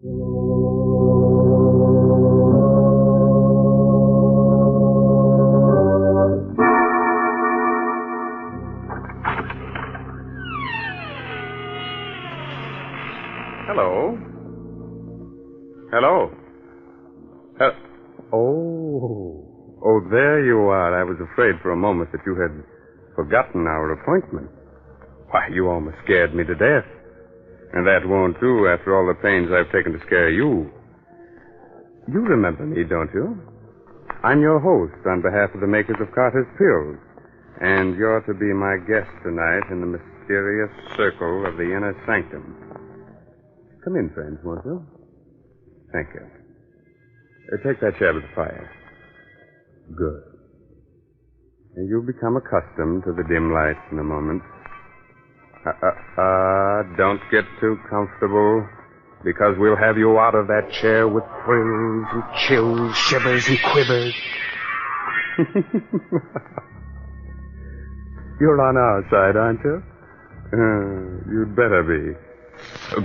Hello? Hello? Oh, there you are. I was afraid for a moment that you had forgotten our appointment. Why, you almost scared me to death. And that won't do after all the pains I've taken to scare you. You remember me, don't you? I'm your host on behalf of the makers of Carter's Pills. And you're to be my guest tonight in the mysterious circle of the inner sanctum. Come in, friends, won't you? Thank you. Take that chair by the fire. Good. And you'll become accustomed to the dim lights in a moment. Don't get too comfortable, because we'll have you out of that chair with thrills and chills, shivers and quivers. You're on our side, aren't you? You'd better be.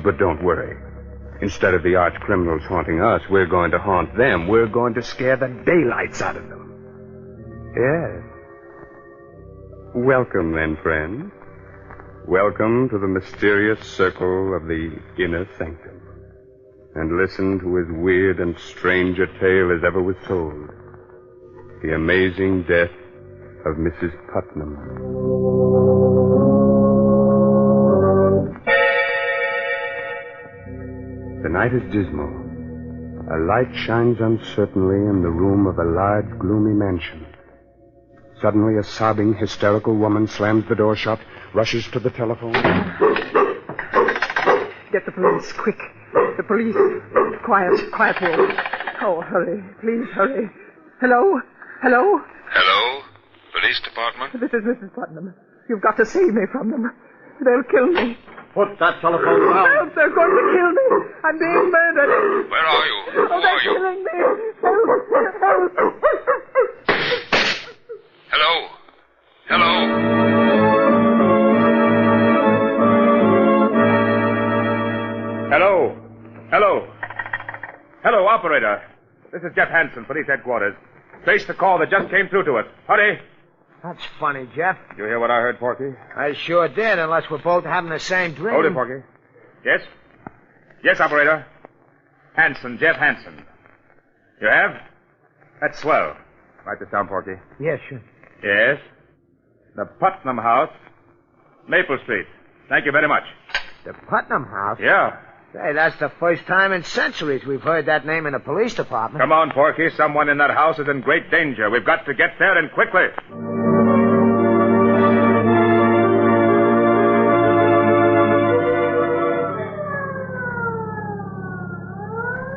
But don't worry. Instead of the arch criminals haunting us, we're going to haunt them. We're going to scare the daylights out of them. Yes. Welcome, then, friends. Welcome to the mysterious circle of the inner sanctum. And listen to as weird and strange a tale as ever was told. The amazing death of Mrs. Putnam. The night is dismal. A light shines uncertainly in the room of a large, gloomy mansion. Suddenly, a sobbing, hysterical woman slams the door shut, rushes to the telephone. Get the police, quick. The police. Quiet, Will. Oh, hurry. Please, hurry. Hello? Hello? Police department? This is Mrs. Putnam. You've got to save me from them. They'll kill me. Put that telephone down. Help, they're going to kill me. I'm being murdered. Where are you? Who they're are you? killing me. Help. Hello? Hello, operator. This is Jeff Hansen, police headquarters. Trace the call that just came through to us. Hurry. That's funny, Jeff. Did you hear what I heard, Porky? I sure did, unless we're both having the same dream. Hold it, Porky. Yes? Yes, operator. Hansen, Jeff Hansen. You have? That's swell. Write this down, Porky. Yes, sure. Yes? The Putnam House, Maple Street. Thank you very much. The Putnam House? Yeah. Say, that's the first time in centuries we've heard that name in the police department. Come on, Porky. Someone in that house is in great danger. We've got to get there, and quickly.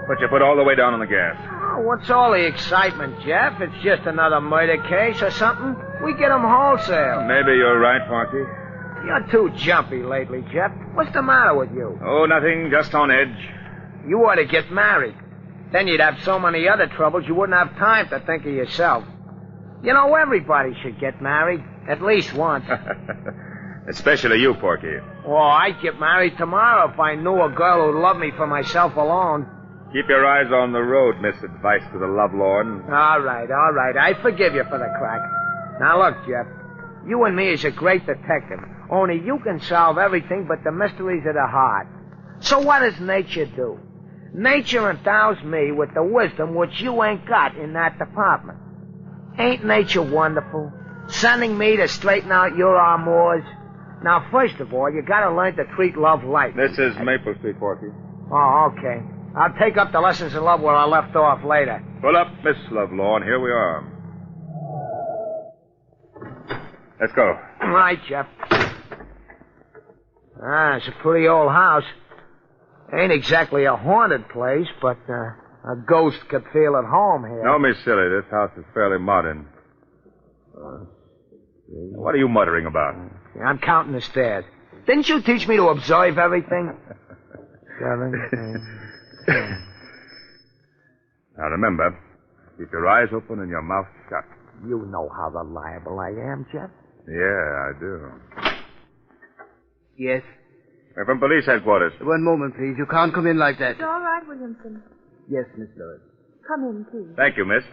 But you put all the way down on the gas. Oh, what's all the excitement, Jeff? It's just another murder case or something. We get 'em wholesale. Maybe you're right, Porky. You're too jumpy lately, Jeff. What's the matter with you? Oh, nothing. Just on edge. You ought to get married. Then you'd have so many other troubles you wouldn't have time to think of yourself. You know, everybody should get married. At least once. Especially you, Porky. Oh, I'd get married tomorrow if I knew a girl who'd love me for myself alone. Keep your eyes on the road, Miss Advice to the Lovelorn. All right. I forgive you for the crack. Now, look, Jeff. You and me is a great detective. Only you can solve everything but the mysteries of the heart. So what does nature do? Nature endows me with the wisdom which you ain't got in that department. Ain't nature wonderful? Sending me to straighten out your amours. Now, first of all, you gotta learn to treat love light. This is Maple Street, Porky. Oh, okay. I'll take up the lessons in love where I left off later. Pull up, Miss Lovelorn. Here we are. Let's go. All right, Jeff. It's a pretty old house. Ain't exactly a haunted place, but a ghost could feel at home here. Don't be silly. This house is fairly modern. What are you muttering about? I'm counting the stairs. Didn't you teach me to observe everything? 7, 8, 10. Now remember, keep your eyes open and your mouth shut. You know how reliable I am, Jeff. Yeah, I do. Yes. We're from police headquarters. One moment, please. You can't come in like that. It's all right, Williamson. Yes, Miss Lewis. Come in, please. Thank you, miss.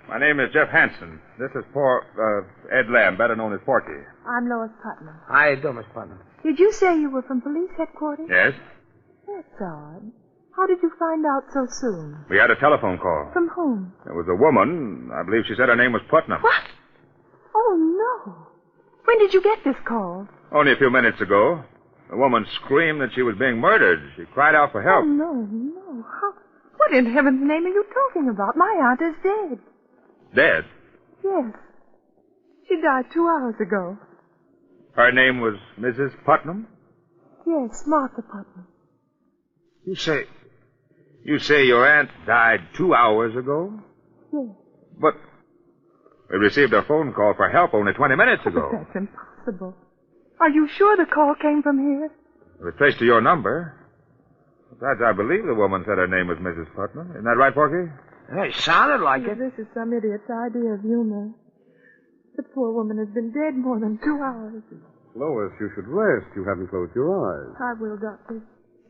My name is Jeff Hansen. This is poor Ed Lamb, better known as Porky. I'm Lois Putnam. How you doing, Miss Putnam? Did you say you were from police headquarters? Yes? That's odd. How did you find out so soon? We had a telephone call. From whom? It was a woman. I believe she said her name was Putnam. What? Oh, no. When did you get this call? Only a few minutes ago. The woman screamed that she was being murdered. She cried out for help. Oh, no. What in heaven's name are you talking about? My aunt is dead. Dead? Yes. She died 2 hours ago. Her name was Mrs. Putnam? Yes, Martha Putnam. You say your aunt died 2 hours ago? Yes. But we received a phone call for help only 20 minutes ago. But that's impossible. Are you sure the call came from here? It was traced to your number. Besides, I believe the woman said her name was Mrs. Putnam. Isn't that right, Porky? It sounded like it. This is some idiot's idea of humor. The poor woman has been dead more than 2 hours. Lois, you should rest. You haven't closed your eyes. I will, Doctor.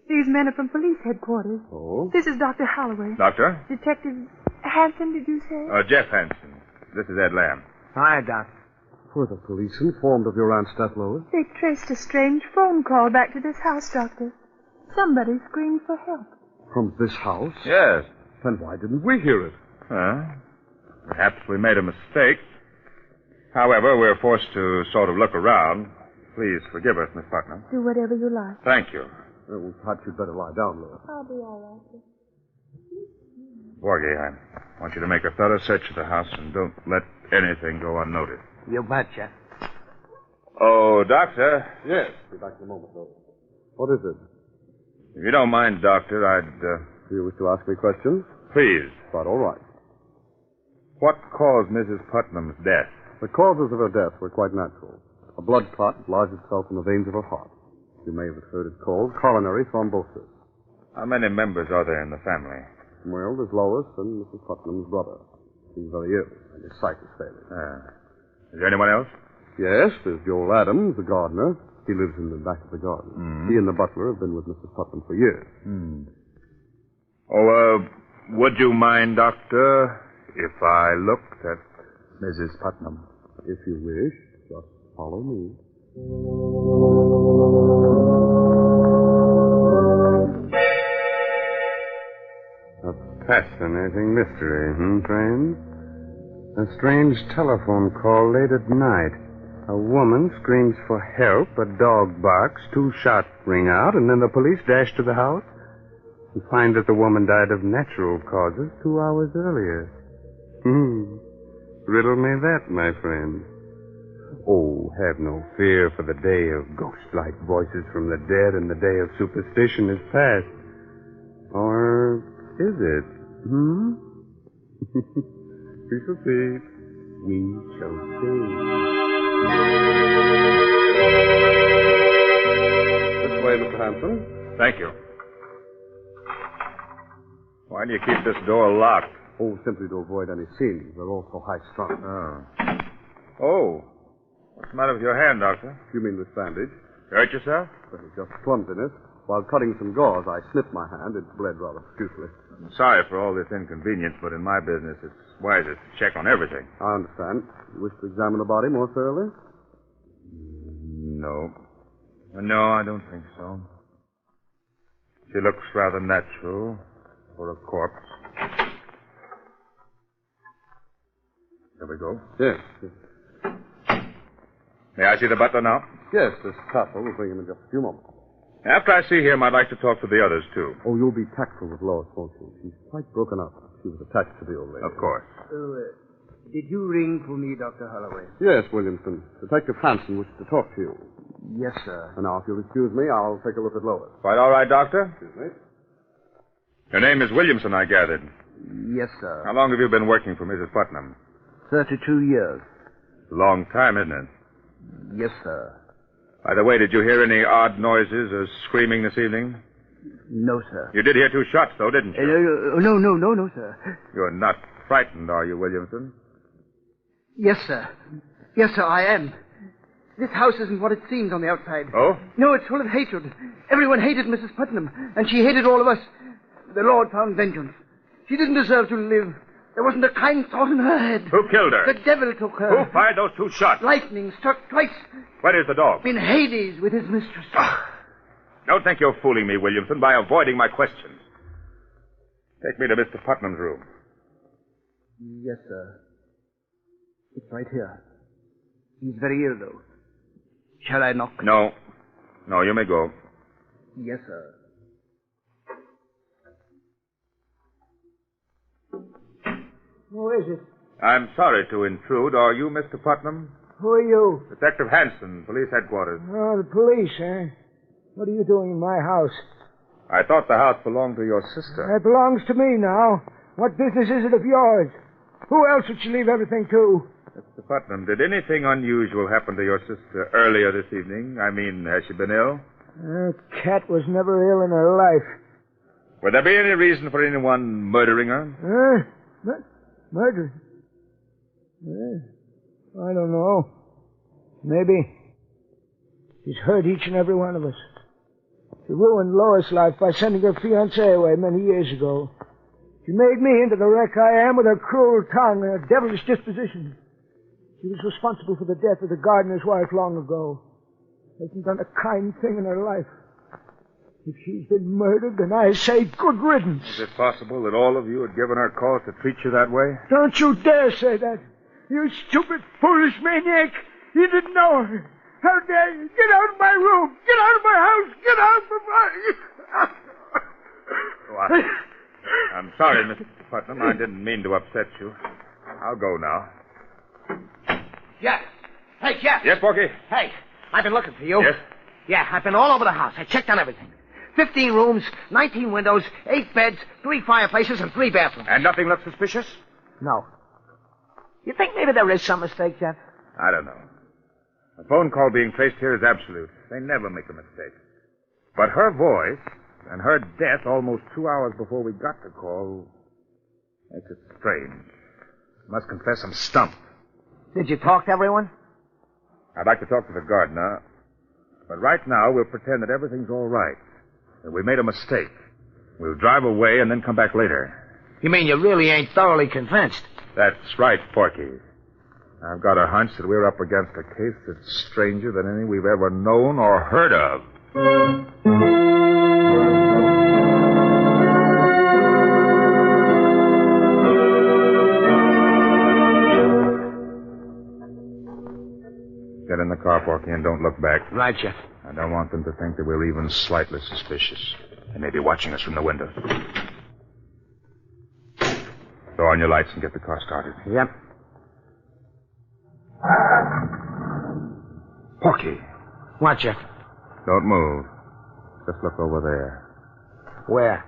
These men are from police headquarters. Oh? This is Dr. Holloway. Doctor? Detective Hansen, did you say? Jeff Hansen. This is Ed Lamb. Hi, Doc. Were the police informed of your aunt's death, Lois? They traced a strange phone call back to this house, Doctor. Somebody screamed for help. From this house? Yes. Then why didn't we hear it? Perhaps we made a mistake. However, we're forced to sort of look around. Please forgive us, Miss Putnam. Do whatever you like. Thank you. Well, perhaps you'd better lie down, Lois. I'll be all right. Porgy, I want you to make a thorough search of the house and don't let anything go unnoticed. You betcha. Oh, Doctor. Yes. Be back in a moment, Lois. What is it? If you don't mind, Doctor, Do you wish to ask me questions? Please. Quite all right. What caused Mrs. Putnam's death? The causes of her death were quite natural. A blood clot lodged itself in the veins of her heart. You may have heard it called coronary thrombosis. How many members are there in the family? Well, there's Lois and Mrs. Putnam's brother. He's very ill, and his sight is failing. Is there anyone else? Yes, there's Joel Adams, the gardener. He lives in the back of the garden. He and the butler have been with Mrs. Putnam for years. Would you mind, Doctor, if I looked at Mrs. Putnam? If you wish, just follow me. A fascinating mystery, friends? A strange telephone call late at night. A woman screams for help, a dog barks, 2 shots ring out, and then the police dash to the house and find that the woman died of natural causes 2 hours earlier. Riddle me that, my friend. Oh, have no fear, for the day of ghost-like voices from the dead and the day of superstition is past. Or is it? We shall see. We shall see. This way, Mr. Hanson. Thank you. Why do you keep this door locked? Oh, simply to avoid any scenes. They're all so high-strung. Oh. What's the matter with your hand, Doctor? You mean this bandage? Hurt yourself? Well, it's just clumsiness. While cutting some gauze, I snipped my hand. It bled rather profusely. I'm sorry for all this inconvenience, but in my business, it's wisest to check on everything. I understand. You wish to examine the body more thoroughly? No. No, I don't think so. She looks rather natural for a corpse. There we go. Yes. May I see the butler now? Yes, this castle will bring him in just a few moments. After I see him, I'd like to talk to the others, too. Oh, you'll be tactful with Lois, won't you? She's quite broken up. She was attached to the old lady. Of course. Did you ring for me, Dr. Holloway? Yes, Williamson. Detective Hansen wishes to talk to you. Yes, sir. And now, if you'll excuse me, I'll take a look at Lois. Quite all right, Doctor? Excuse me. Your name is Williamson, I gathered. Yes, sir. How long have you been working for Mrs. Putnam? 32 years. A long time, isn't it? Yes, sir. By the way, did you hear any odd noises or screaming this evening? No, sir. You did hear 2 shots, though, didn't you? No, sir. You're not frightened, are you, Williamson? Yes, sir. Yes, sir, I am. This house isn't what it seems on the outside. Oh? No, it's full of hatred. Everyone hated Mrs. Putnam, and she hated all of us. The Lord found vengeance. She didn't deserve to live. There wasn't a kind thought in her head. Who killed her? The devil took her. Who fired those 2 shots? Lightning struck twice. Where is the dog? In Hades with his mistress. Don't think you're fooling me, Williamson, by avoiding my questions. Take me to Mr. Putnam's room. Yes, sir. It's right here. He's very ill, though. Shall I knock? No. No, you may go. Yes, sir. Who is it? I'm sorry to intrude. Are you Mr. Putnam? Who are you? Detective Hanson, police headquarters. Oh, the police, eh? What are you doing in my house? I thought the house belonged to your sister. It belongs to me now. What business is it of yours? Who else would she leave everything to? Mr. Putnam, did anything unusual happen to your sister earlier this evening? I mean, has she been ill? Cat was never ill in her life. Would there be any reason for anyone murdering her? Murder? I don't know. Maybe. She's hurt each and every one of us. She ruined Lois' life by sending her fiancé away many years ago. She made me into the wreck I am with her cruel tongue and her devilish disposition. She was responsible for the death of the gardener's wife long ago. Hasn't done a kind thing in her life. If she's been murdered, then I say good riddance. Is it possible that all of you had given her cause to treat you that way? Don't you dare say that. You stupid, foolish maniac. You didn't know her. How dare you? Get out of my room. Get out of my house. Get out of my... I'm sorry, Mr. Putnam. I didn't mean to upset you. I'll go now. Jeff. Hey, Jeff. Yes, Porky? Hey, I've been looking for you. Yes? Yeah, I've been all over the house. I checked on everything. 15 rooms, 19 windows, 8 beds, 3 fireplaces, and 3 bathrooms. And nothing looked suspicious? No. You think maybe there is some mistake, Jeff? I don't know. A phone call being traced here is absolute. They never make a mistake. But her voice and her death almost 2 hours before we got the call makes it strange. I must confess I'm stumped. Did you talk to everyone? I'd like to talk to the gardener, but right now we'll pretend that everything's all right, that we made a mistake. We'll drive away and then come back later. You mean you really ain't thoroughly convinced? That's right, Porky. I've got a hunch that we're up against a case that's stranger than any we've ever known or heard of. Get in the car, Porky, and don't look back. Right, Jeff. I don't want them to think that we're even slightly suspicious. They may be watching us from the window. Throw on your lights and get the car started. Yep. Porky. What, Jeff? Don't move. Just look over there. Where?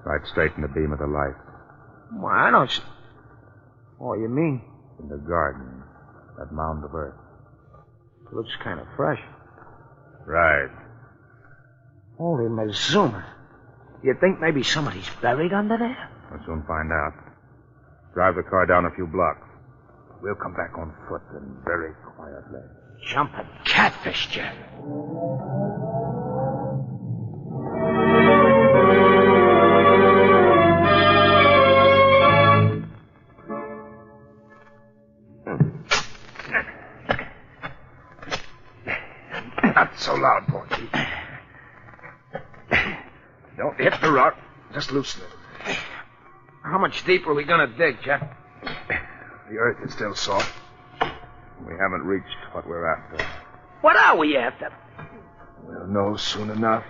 Right straight in the beam of the light. Well, I don't... Oh, you mean? In the garden. That mound of earth. It looks kind of fresh. Right. Holy Mazuma. You think maybe somebody's buried under there? We'll soon find out. Drive the car down a few blocks. We'll come back on foot and very quietly. Jumping catfish, Jeff. Not so loud, Porky. Don't hit the rock. Just loosen it. How much deeper are we gonna dig, Jeff? The earth is still soft. We haven't reached what we're after. What are we after? We'll know soon enough.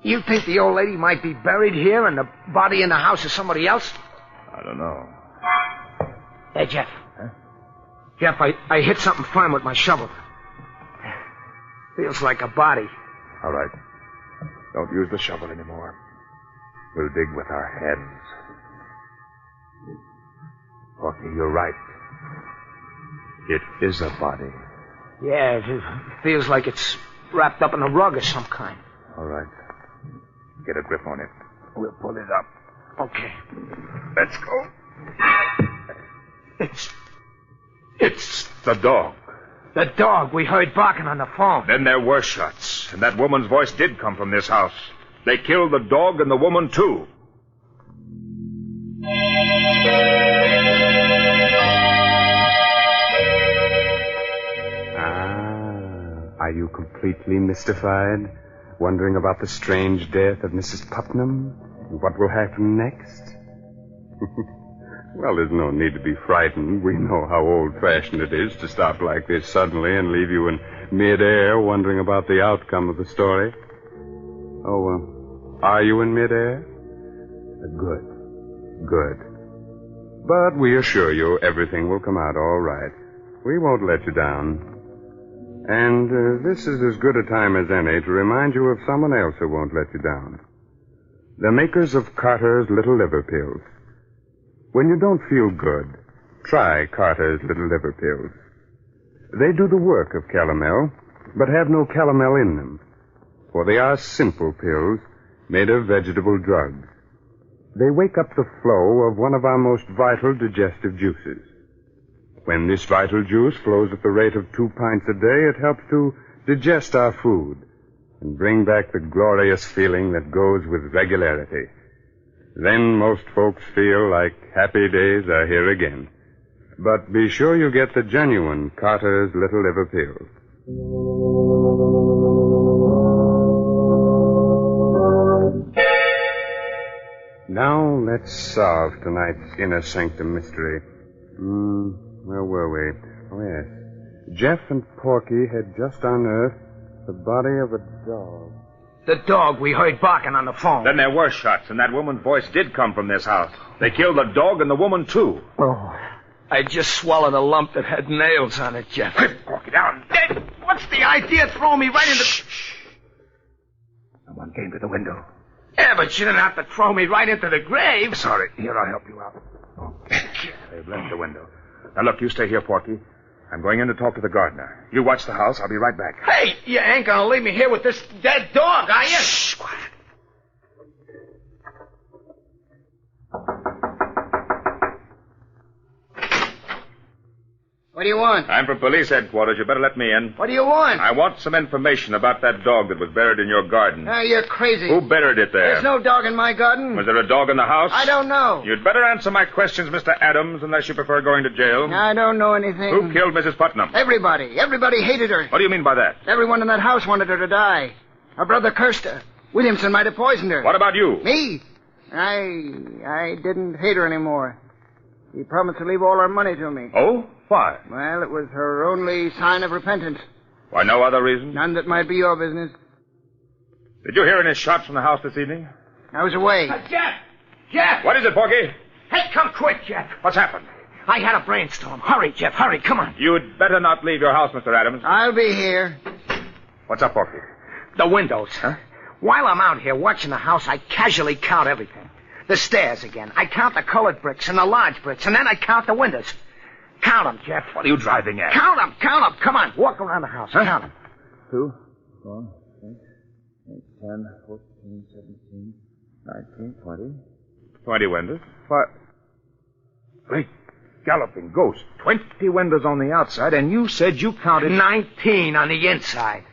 You think the old lady might be buried here and the body in the house is somebody else? I don't know. Hey, Jeff. Huh? Jeff, I hit something firm with my shovel. Feels like a body. All right. Don't use the shovel anymore. We'll dig with our heads. Porky, you're right. It is a body. Yeah, it feels like it's wrapped up in a rug of some kind. All right. Get a grip on it. We'll pull it up. Okay. Let's go. It's the dog. The dog we heard barking on the phone. Then there were shots, and that woman's voice did come from this house. They killed the dog and the woman, too. Are you completely mystified? Wondering about the strange death of Mrs. Putnam? And what will happen next? Well, there's no need to be frightened. We know how old-fashioned it is to stop like this suddenly and leave you in mid-air wondering about the outcome of the story. Oh, are you in mid-air? Good. But we assure you everything will come out all right. We won't let you down. And this is as good a time as any to remind you of someone else who won't let you down. The makers of Carter's Little Liver Pills. When you don't feel good, try Carter's Little Liver Pills. They do the work of calomel, but have no calomel in them, for they are simple pills made of vegetable drugs. They wake up the flow of one of our most vital digestive juices. When this vital juice flows at the rate of 2 pints a day, it helps to digest our food and bring back the glorious feeling that goes with regularity. Then most folks feel like happy days are here again. But be sure you get the genuine Carter's Little Liver Pills. Now let's solve tonight's inner sanctum mystery. Where were we? Oh, yes. Jeff and Porky had just unearthed the body of a dog. The dog we heard barking on the phone. Then there were shots, and that woman's voice did come from this house. They killed the dog and the woman, too. Oh, I just swallowed a lump that had nails on it, Jeff. Quick, Porky, down. What's the idea? Throw me right into... Shh. Someone came to the window. Yeah, but you didn't have to throw me right into the grave. Sorry. Here, I'll help you out. They've left the window. Now, look, you stay here, Porky. I'm going in to talk to the gardener. You watch the house. I'll be right back. Hey, you ain't gonna leave me here with this dead dog, are you? Shh, quiet. What do you want? I'm from police headquarters. You better let me in. What do you want? I want some information about that dog that was buried in your garden. You're crazy. Who buried it there? There's no dog in my garden. Was there a dog in the house? I don't know. You'd better answer my questions, Mr. Adams, unless you prefer going to jail. I don't know anything. Who killed Mrs. Putnam? Everybody. Everybody hated her. What do you mean by that? Everyone in that house wanted her to die. Her brother cursed her. Williamson might have poisoned her. What about you? Me? I didn't hate her anymore. She promised to leave all her money to me. Oh? Why? Well, it was her only sign of repentance. Why, no other reason? None that might be your business. Did you hear any shots from the house this evening? I was away. Jeff! Jeff! What is it, Porky? Hey, come quick, Jeff. What's happened? I had a brainstorm. Hurry, Jeff, hurry, come on. You'd better not leave your house, Mr. Adams. I'll be here. What's up, Porky? The windows. Huh? While I'm out here watching the house, I casually count everything. The stairs again. I count the colored bricks and the large bricks, and then I count the windows. Count them, Jeff. What are you driving at? Count them. Come on, walk around the house. Huh? Count them. 2, 4, 6, 8, 10, 14, 17, 19, 20. 20 windows. 5. Great galloping ghost. 20 windows on the outside, and you said you counted... 19 on the inside.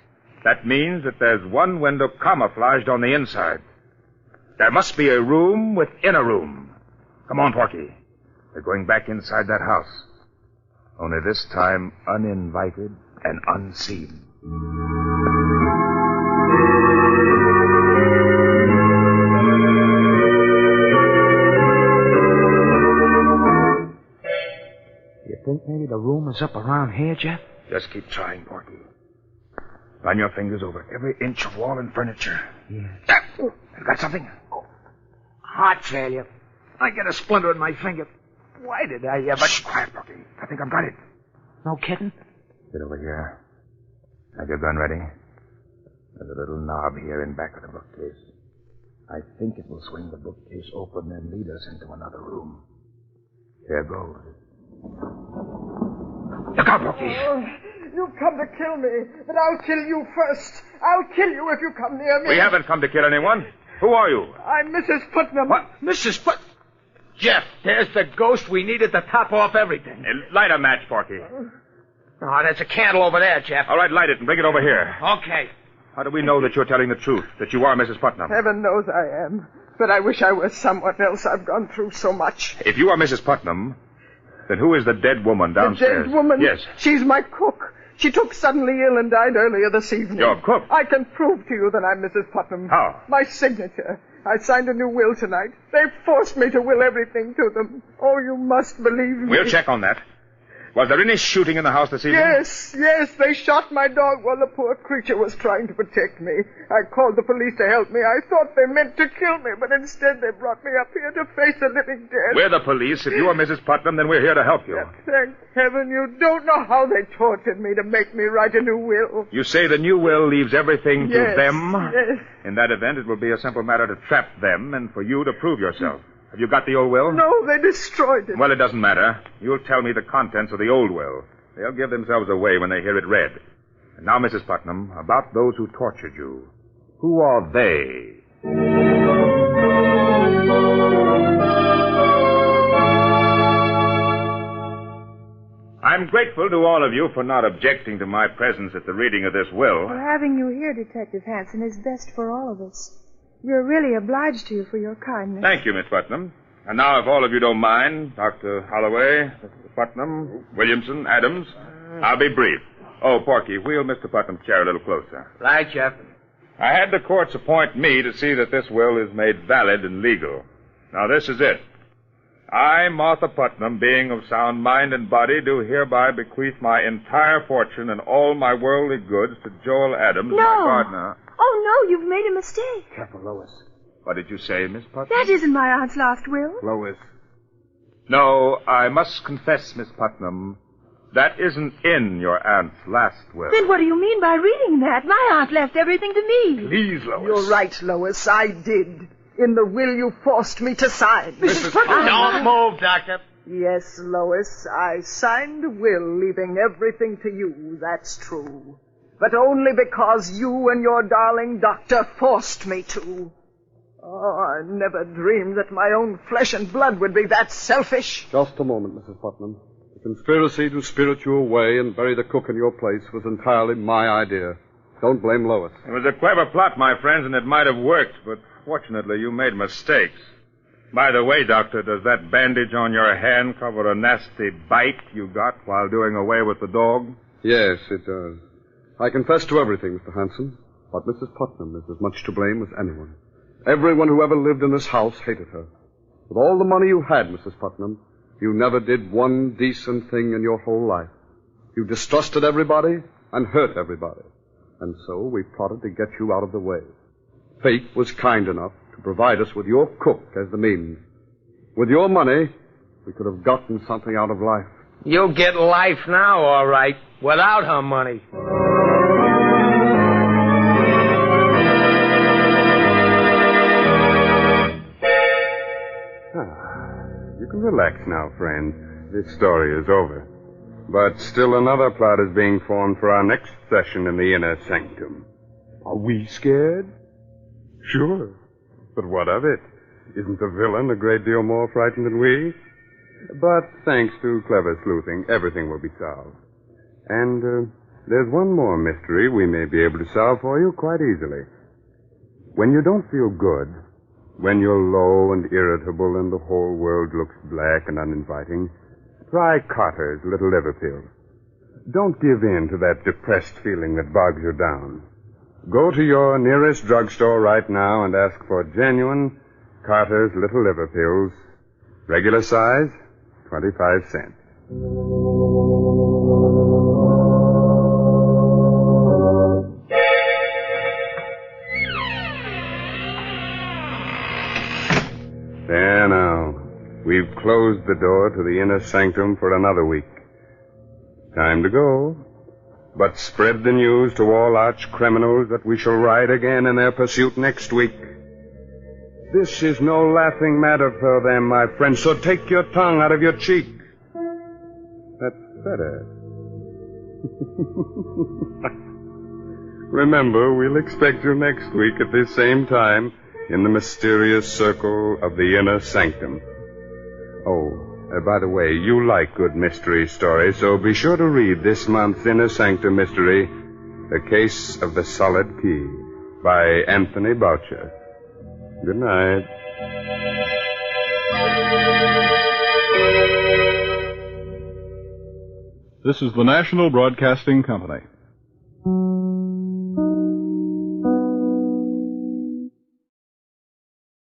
That means that there's one window camouflaged on the inside. There must be a room within a room. Come on, Porky. We're going back inside that house. Only this time uninvited and unseen. You think maybe the room is up around here, Jeff? Just keep trying, Porky. Run your fingers over every inch of wall and furniture. Yeah. You got something? Heart failure. I get a splinter in my finger. Why did I ever... Shh, quiet, Porky. I think I've got it. No kidding? Get over here. Have your gun ready? There's a little knob here in back of the bookcase. I think it will swing the bookcase open and lead us into another room. Here goes. Look out, Porky. Oh, you've come to kill me, but I'll kill you first. I'll kill you if you come near me. We haven't come to kill anyone. Who are you? I'm Mrs. Putnam. What? Mrs. Put... Jeff, there's the ghost we needed to top off everything. Light a match, Porky. Oh, there's a candle over there, Jeff. All right, light it and bring it over here. Okay. How do we know that you're telling the truth, that you are Mrs. Putnam? Heaven knows I am. But I wish I was someone else. I've gone through so much. If you are Mrs. Putnam, then who is the dead woman downstairs? The dead woman? Yes. She's my cook. She took suddenly ill and died earlier this evening. Your cook? I can prove to you that I'm Mrs. Putnam. How? My signature. I signed a new will tonight. They forced me to will everything to them. Oh, you must believe me. We'll check on that. Was there any shooting in the house this evening? Yes. They shot my dog while the poor creature was trying to protect me. I called the police to help me. I thought they meant to kill me, but instead they brought me up here to face the living dead. We're the police. If you are Mrs. Putnam, then we're here to help you. Thank heaven you don't know how they tortured me to make me write a new will. You say the new will leaves everything to them? Yes. In that event, it will be a simple matter to trap them and for you to prove yourself. Have you got the old will? No, they destroyed it. Well, it doesn't matter. You'll tell me the contents of the old will. They'll give themselves away when they hear it read. And now, Mrs. Putnam, about those who tortured you. Who are they? I'm grateful to all of you for not objecting to my presence at the reading of this will. Well, having you here, Detective Hanson, is best for all of us. We're really obliged to you for your kindness. Thank you, Miss Putnam. And now, if all of you don't mind, Dr. Holloway, Mr. Putnam, Williamson, Adams, I'll be brief. Oh, Porky, wheel Mr. Putnam's chair a little closer. Right, Jeff. I had the courts appoint me to see that this will is made valid and legal. Now, this is it. I, Martha Putnam, being of sound mind and body, do hereby bequeath my entire fortune and all my worldly goods to Joel Adams, my gardener. Oh, no, you've made a mistake. Careful, Lois. What did you say, Miss Putnam? That isn't my aunt's last will. Lois. No, I must confess, Miss Putnam, that isn't in your aunt's last will. Then what do you mean by reading that? My aunt left everything to me. Please, Lois. You're right, Lois. I did. In the will you forced me to sign. Mrs. Putnam. Don't move, Doctor. Yes, Lois, I signed a will leaving everything to you, that's true. But only because you and your darling doctor forced me to. Oh, I never dreamed that my own flesh and blood would be that selfish. Just a moment, Mrs. Putnam. The conspiracy to spirit you away and bury the cook in your place was entirely my idea. Don't blame Lois. It was a clever plot, my friends, and it might have worked, but fortunately you made mistakes. By the way, Doctor, does that bandage on your hand cover a nasty bite you got while doing away with the dog? Yes, it does. I confess to everything, Mr. Hanson, but Mrs. Putnam is as much to blame as anyone. Everyone who ever lived in this house hated her. With all the money you had, Mrs. Putnam, you never did one decent thing in your whole life. You distrusted everybody and hurt everybody. And so we plotted to get you out of the way. Fate was kind enough to provide us with your cook as the means. With your money, we could have gotten something out of life. You'll get life now, all right, without her money. You can relax now, friend. This story is over. But still another plot is being formed for our next session in the inner sanctum. Are we scared? Sure. But what of it? Isn't the villain a great deal more frightened than we? But thanks to clever sleuthing, everything will be solved. And there's one more mystery we may be able to solve for you quite easily. When you don't feel good, when you're low and irritable and the whole world looks black and uninviting, try Carter's Little Liver Pill. Don't give in to that depressed feeling that bogs you down. Go to your nearest drugstore right now and ask for genuine Carter's Little Liver Pills. Regular size, 25 cents. There now. We've closed the door to the inner sanctum for another week. Time to go. But spread the news to all arch criminals that we shall ride again in their pursuit next week. This is no laughing matter for them, my friend, so take your tongue out of your cheek. That's better. Remember, we'll expect you next week at this same time in the mysterious circle of the inner sanctum. Oh, By the way, you like good mystery stories, so be sure to read this month's Inner Sanctum mystery, The Case of the Solid Key, by Anthony Boucher. Good night. This is the National Broadcasting Company.